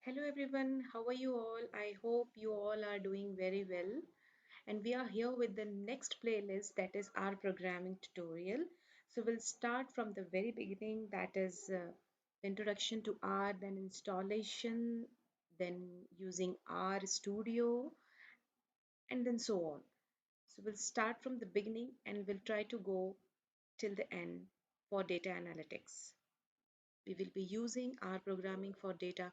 Hello everyone, how are you all? I hope you all are doing very well. And we are here with the next playlist that is our programming tutorial. So we'll start from the very beginning, that is introduction to R, then installation, then using R Studio, and then so on. So we'll start from the beginning and we'll try to go till the end for data analytics. We will be using R programming for data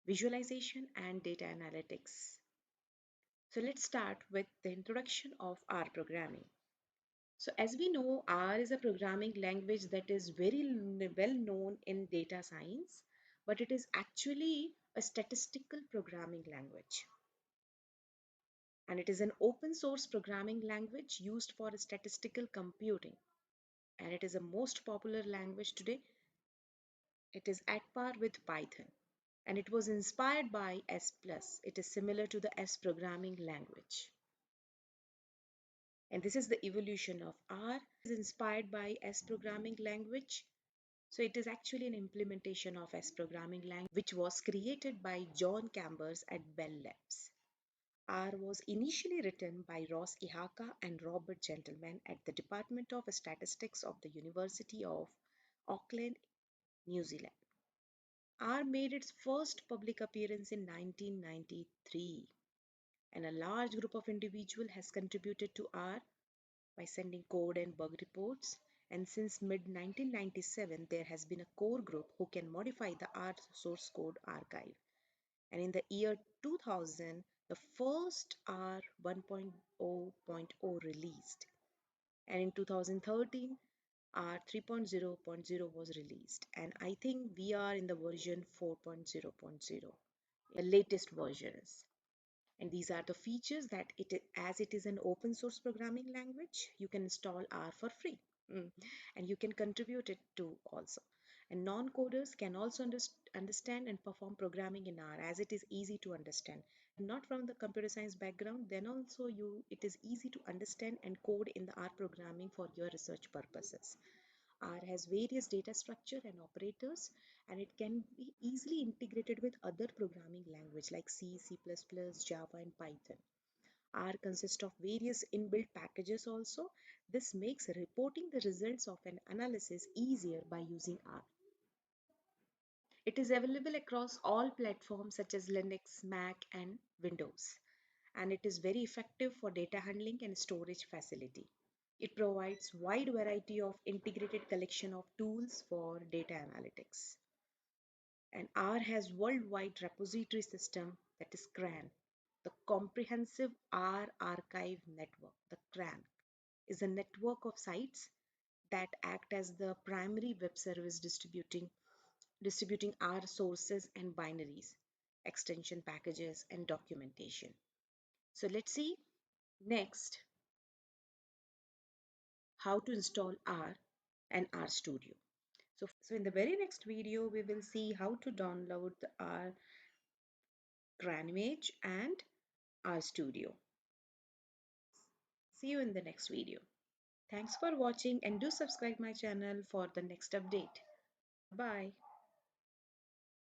visualization and data analytics. So let's start with the introduction of R programming. So as we know, R is a programming language that is very well known in data science, but it is actually a statistical programming language. And it is an open source programming language used for statistical computing. And it is the most popular language today. It is at par with Python. And it was inspired by S+. It is similar to the S programming language. And this is the evolution of R. It is inspired by S programming language. So it is actually an implementation of S programming language which was created by John Chambers at Bell Labs. R was initially written by Ross Ihaka and Robert Gentleman at the Department of Statistics of the University of Auckland, New Zealand. R made its first public appearance in 1993, and a large group of individuals has contributed to R by sending code and bug reports. And since mid 1997, there has been a core group who can modify the R source code archive. And in the year 2000, the first R 1.0.0 released. And in 2013, R 3.0.0 was released. And I think we are in the version 4.0.0, the latest versions. And these are the features that as it is an open source programming language, you can install R for free. And you can contribute it to also. And non-coders can also understand and perform programming in R as it is easy to understand. Not from the computer science background, then also it is easy to understand and code in the R programming for your research purposes. R has various data structure and operators, and it can be easily integrated with other programming language like C, C++, Java and Python. R consists of various inbuilt packages also. This makes reporting the results of an analysis easier by using R. It is available across all platforms such as Linux, Mac and Windows, and it is very effective for data handling and storage facility. It provides wide variety of integrated collection of tools for data analytics. And R has worldwide repository system, that is CRAN. The Comprehensive R Archive Network, the CRAN, is a network of sites that act as the primary web service distributing R sources and binaries, extension packages and documentation. So let's see next how to install R and RStudio. So in the very next video, we will see how to download the R Granimage and RStudio. See you in the next video. Thanks for watching and do subscribe my channel for the next update. Bye.